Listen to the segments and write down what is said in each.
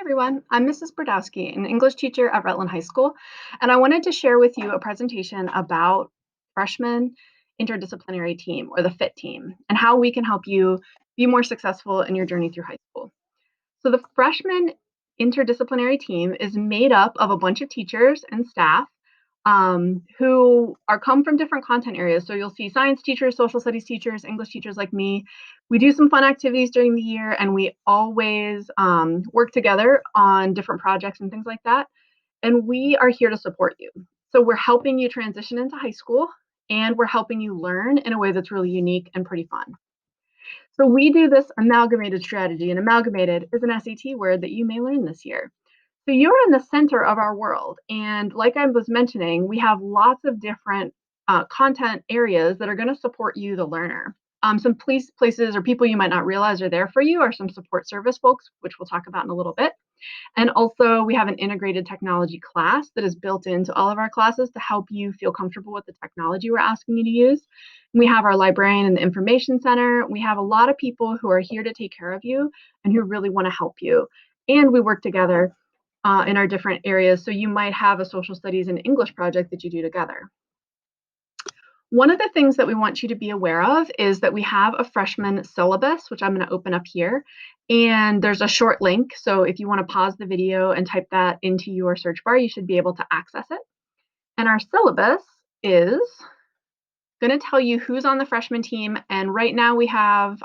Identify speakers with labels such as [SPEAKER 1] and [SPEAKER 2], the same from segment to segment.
[SPEAKER 1] everyone, I'm Mrs. Brodowski, an English teacher at Rutland High School, and I wanted to share with you a presentation about Freshman Interdisciplinary Team, or the FIT team, and how we can help you be more successful in your journey through high school. So the Freshman Interdisciplinary Team is made up of a bunch of teachers and staff who come from different content areas. So you'll see science teachers, social studies teachers, English teachers like me. We do some fun activities during the year, and we always work together on different projects and things like that. And we are here to support you. So we're helping you transition into high school, and we're helping you learn in a way that's really unique and pretty fun. So we do this amalgamated strategy, and amalgamated is an SAT word that you may learn this year. So you're in the center of our world. And like I was mentioning, we have lots of different content areas that are going to support you, the learner. Some places or people you might not realize are there for you are some support service folks, which we'll talk about in a little bit. And also we have an integrated technology class that is built into all of our classes to help you feel comfortable with the technology we're asking you to use. We have our librarian and the information center. We have a lot of people who are here to take care of you and who really want to help you. And we work together in our different areas. So you might have a social studies and English project that you do together. One of the things that we want you to be aware of is that we have a freshman syllabus, which I'm going to open up here. And there's a short link. So if you want to pause the video and type that into your search bar, you should be able to access it. And our syllabus is going to tell you who's on the freshman team. And right now we have,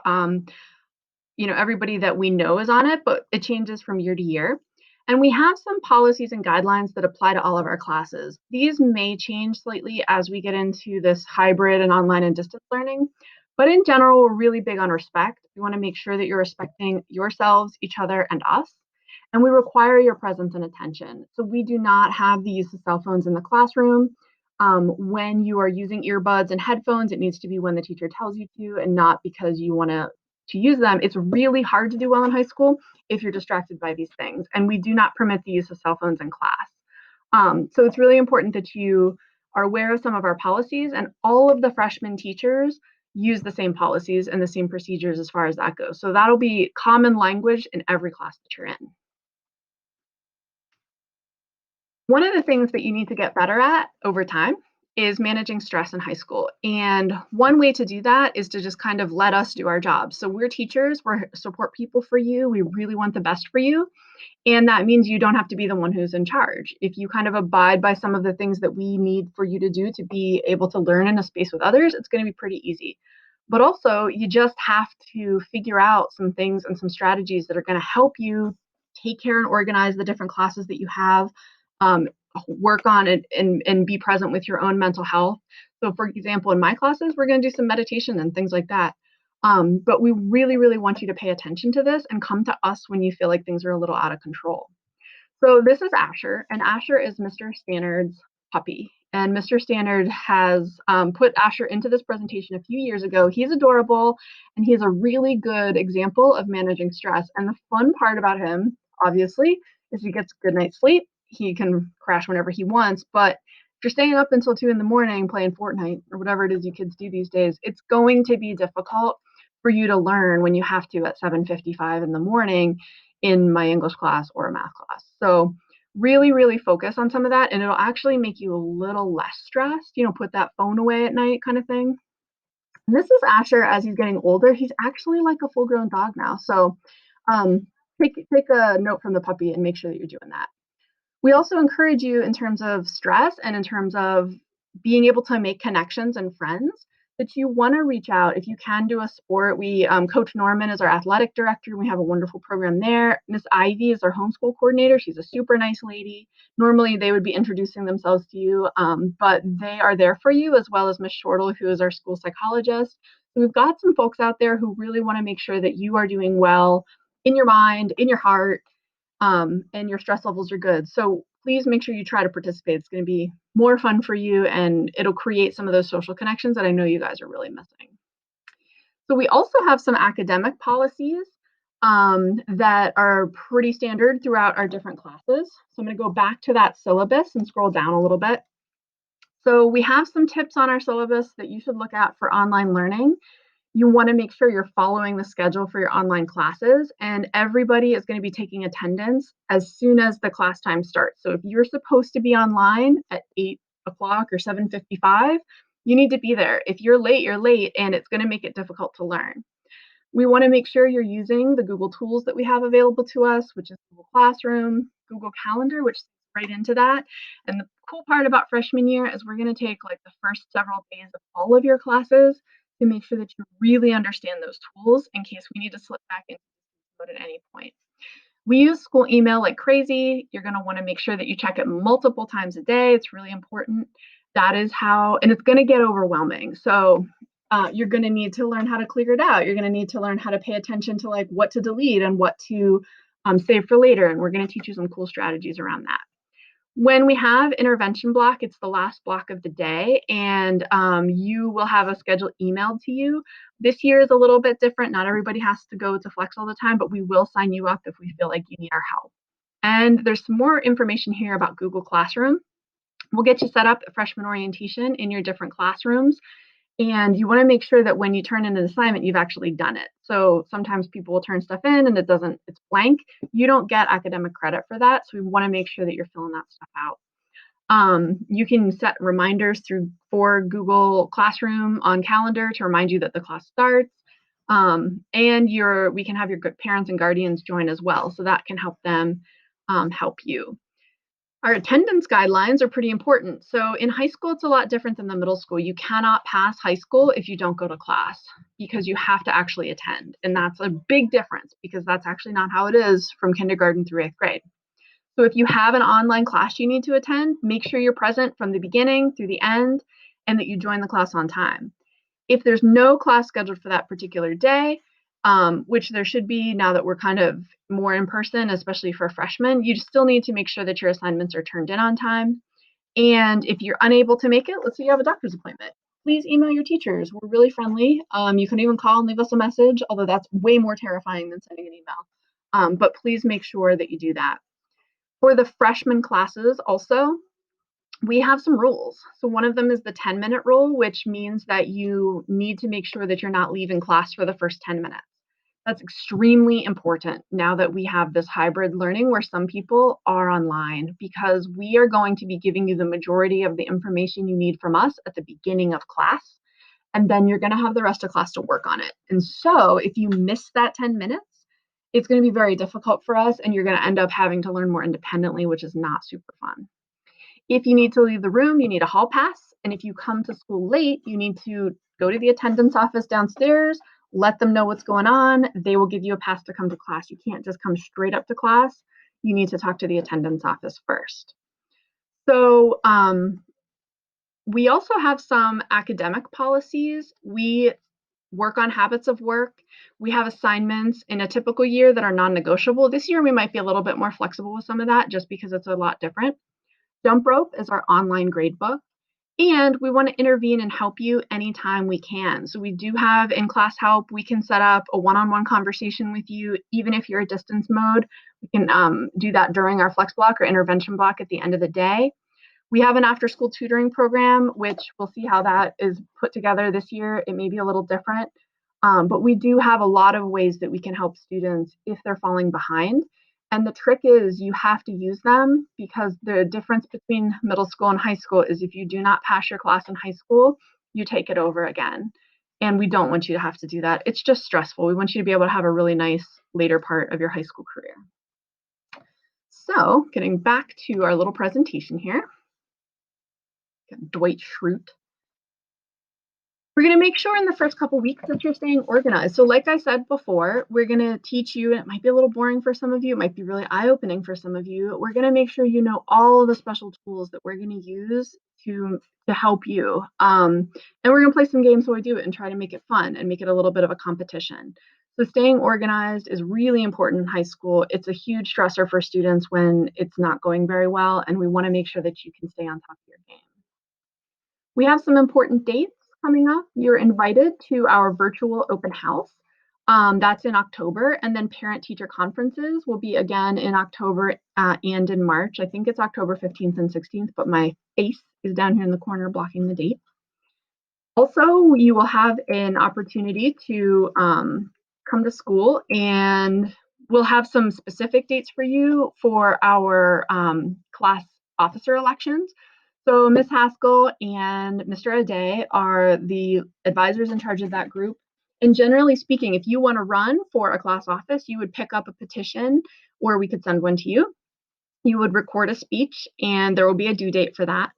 [SPEAKER 1] everybody that we know is on it, but it changes from year to year. And we have some policies and guidelines that apply to all of our classes. These may change slightly as we get into this hybrid and online and distance learning. But in general, we're really big on respect. We want to make sure that you're respecting yourselves, each other, and us. And we require your presence and attention. So we do not have the use of cell phones in the classroom. When you are using earbuds and headphones, it needs to be when the teacher tells you to, and not because you want to use them. It's really hard to do well in high school if you're distracted by these things. And we do not permit the use of cell phones in class. So it's really important that you are aware of some of our policies, and all of the freshman teachers use the same policies and the same procedures as far as that goes. So that'll be common language in every class that you're in. One of the things that you need to get better at over time is managing stress in high school. And one way to do that is to just kind of let us do our job. So we're teachers, we're support people for you. We really want the best for you. And that means you don't have to be the one who's in charge. If you kind of abide by some of the things that we need for you to do to be able to learn in a space with others, it's going to be pretty easy. But also, you just have to figure out some things and some strategies that are going to help you take care and organize the different classes that you have, work on it, and be present with your own mental health. So for example, in my classes, we're going to do some meditation and things like that. But we really, really want you to pay attention to this and come to us when you feel like things are a little out of control. So this is Asher, and Asher is Mr. Stannard's puppy. And Mr. Stannard has put Asher into this presentation a few years ago. He's adorable, and he's a really good example of managing stress. And the fun part about him, obviously, is he gets a good night's sleep. He can crash whenever he wants, but if you're staying up until 2 a.m. playing Fortnite or whatever it is you kids do these days, it's going to be difficult for you to learn when you have to at 7:55 in the morning in my English class or a math class. So really, really focus on some of that, and it'll actually make you a little less stressed, put that phone away at night kind of thing. And this is Asher as he's getting older. He's actually like a full-grown dog now. So take a note from the puppy and make sure that you're doing that. We also encourage you in terms of stress and in terms of being able to make connections and friends that you want to reach out. If you can do a sport, we Coach Norman is our athletic director. We have a wonderful program there. Miss Ivy is our homeschool coordinator. She's a super nice lady. Normally they would be introducing themselves to you, but they are there for you, as well as Miss Shortle, who is our school psychologist. So we've got some folks out there who really want to make sure that you are doing well in your mind, in your heart, and your stress levels are good. So please make sure you try to participate. It's going to be more fun for you, and it'll create some of those social connections that I know you guys are really missing. So we also have some academic policies that are pretty standard throughout our different classes. So I'm going to go back to that syllabus and scroll down a little bit. So we have some tips on our syllabus that you should look at for online learning. You want to make sure you're following the schedule for your online classes, and everybody is going to be taking attendance as soon as the class time starts. So if you're supposed to be online at 8 o'clock or 7:55, you need to be there. If you're late, and it's going to make it difficult to learn. We want to make sure you're using the Google tools that we have available to us, which is Google Classroom, Google Calendar, which is right into that. And the cool part about freshman year is we're going to take like the first several days of all of your classes to make sure that you really understand those tools in case we need to slip back into mode at any point. We use school email like crazy. You're going to want to make sure that you check it multiple times a day. It's really important. That is how, and it's going to get overwhelming. So you're going to need to learn how to clear it out. You're going to need to learn how to pay attention to like what to delete and what to save for later. And we're going to teach you some cool strategies around that. When we have intervention block, it's the last block of the day, and you will have a schedule emailed to you. This year is a little bit different. Not everybody has to go to Flex all the time, but we will sign you up if we feel like you need our help. And there's some more information here about Google Classroom. We'll get you set up a freshman orientation in your different classrooms. And you want to make sure that when you turn in an assignment, you've actually done it. So sometimes people will turn stuff in and it's blank. You don't get academic credit for that. So we want to make sure that you're filling that stuff out. You can set reminders for Google Classroom on calendar to remind you that the class starts. And we can have your parents and guardians join as well. So that can help them help you. Our attendance guidelines are pretty important. So in high school, it's a lot different than the middle school. You cannot pass high school if you don't go to class because you have to actually attend. And that's a big difference because that's actually not how it is from kindergarten through 8th grade. So if you have an online class you need to attend, make sure you're present from the beginning through the end and that you join the class on time. If there's no class scheduled for that particular day, which there should be now that we're kind of more in person, especially for freshmen, you still need to make sure that your assignments are turned in on time. And if you're unable to make it, let's say you have a doctor's appointment, please email your teachers. We're really friendly. You can even call and leave us a message, although that's way more terrifying than sending an email. But please make sure that you do that. For the freshman classes also, we have some rules. So one of them is the 10-minute rule, which means that you need to make sure that you're not leaving class for the first 10 minutes. That's extremely important now that we have this hybrid learning where some people are online, because we are going to be giving you the majority of the information you need from us at the beginning of class, and then you're going to have the rest of class to work on it. And so if you miss that 10 minutes, it's going to be very difficult for us, and you're going to end up having to learn more independently, which is not super fun. If you need to leave the room, you need a hall pass. And if you come to school late, you need to go to the attendance office downstairs, let them know what's going on. They will give you a pass to come to class. You can't just come straight up to class. You need to talk to the attendance office first. So we also have some academic policies. We work on habits of work. We have assignments in a typical year that are non-negotiable. This year, we might be a little bit more flexible with some of that just because it's a lot different. Jump Rope is our online gradebook, and we want to intervene and help you anytime we can. So we do have in-class help. We can set up a one-on-one conversation with you, even if you're a distance mode. We can do that during our flex block or intervention block at the end of the day. We have an after-school tutoring program, which we'll see how that is put together this year. It may be a little different, but we do have a lot of ways that we can help students if they're falling behind. And the trick is you have to use them, because the difference between middle school and high school is if you do not pass your class in high school, you take it over again. And we don't want you to have to do that. It's just stressful. We want you to be able to have a really nice later part of your high school career. So getting back to our little presentation here. Dwight Schrute. We're going to make sure in the first couple weeks that you're staying organized. So like I said before, we're going to teach you, and it might be a little boring for some of you, it might be really eye-opening for some of you. We're going to make sure you know all of the special tools that we're going to use to help you. And we're going to play some games while we do it and try to make it fun and make it a little bit of a competition. So staying organized is really important in high school. It's a huge stressor for students when it's not going very well, and we want to make sure that you can stay on top of your game. We have some important dates coming up. You're invited to our virtual open house. That's in October. And then parent-teacher conferences will be again in October and in March. I think it's October 15th and 16th, but my face is down here in the corner blocking the date. Also, you will have an opportunity to come to school, and we'll have some specific dates for you for our class officer elections. So Ms. Haskell and Mr. Ade are the advisors in charge of that group. And generally speaking, if you want to run for a class office, you would pick up a petition, or we could send one to you. You would record a speech, and there will be a due date for that.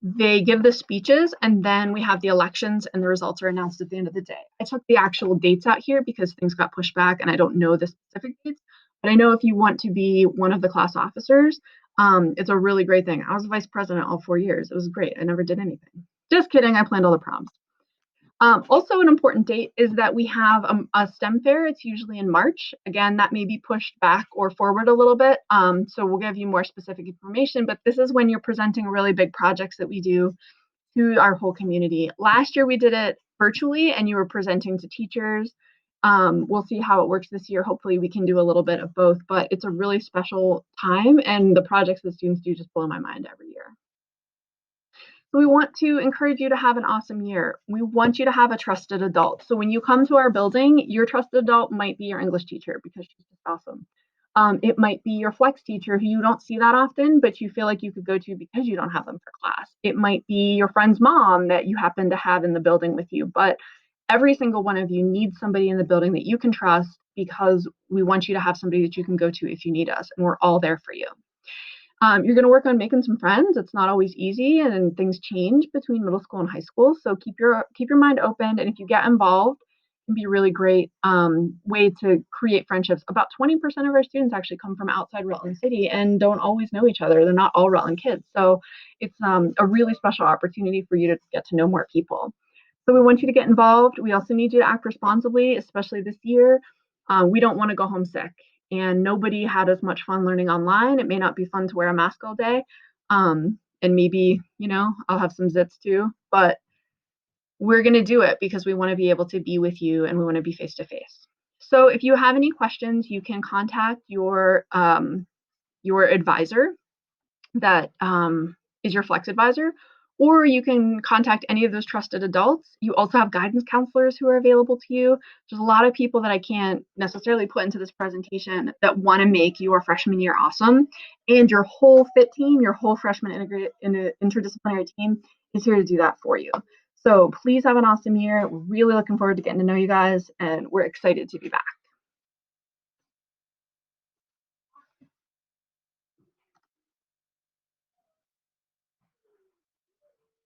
[SPEAKER 1] They give the speeches, and then we have the elections, and the results are announced at the end of the day. I took the actual dates out here because things got pushed back, and I don't know the specific dates. But I know if you want to be one of the class officers, it's a really great thing. I was vice president all 4 years. It was great. I never did anything. Just kidding. I planned all the proms. Also, an important date is that we have a STEM fair. It's usually in March. Again, that may be pushed back or forward a little bit. So we'll give you more specific information, but this is when you're presenting really big projects that we do to our whole community. Last year, we did it virtually, and you were presenting to teachers. We'll see how it works this year. Hopefully, we can do a little bit of both, but it's a really special time, and the projects that students do just blow my mind every year. So we want to encourage you to have an awesome year. We want you to have a trusted adult. So when you come to our building, your trusted adult might be your English teacher because she's just awesome. It might be your flex teacher who you don't see that often, but you feel like you could go to because you don't have them for class. It might be your friend's mom that you happen to have in the building with you, but every single one of you needs somebody in the building that you can trust, because we want you to have somebody that you can go to if you need us, and we're all there for you. You're going to work on making some friends. It's not always easy, and things change between middle school and high school. So keep your mind open, and if you get involved, it can be a really great way to create friendships. About 20% of our students actually come from outside Rutland City and don't always know each other. They're not all Rutland kids, so it's a really special opportunity for you to get to know more people. So we want you to get involved. We also need you to act responsibly, especially this year. We don't want to go home sick, and nobody had as much fun learning online. It may not be fun to wear a mask all day. And maybe, I'll have some zits too, but we're going to do it because we want to be able to be with you, and we want to be face to face. So if you have any questions, you can contact your advisor that is your flex advisor, or you can contact any of those trusted adults. You also have guidance counselors who are available to you. There's a lot of people that I can't necessarily put into this presentation that want to make your freshman year awesome. And your whole FIT team, your whole freshman interdisciplinary team is here to do that for you. So please have an awesome year. We're really looking forward to getting to know you guys, and we're excited to be back.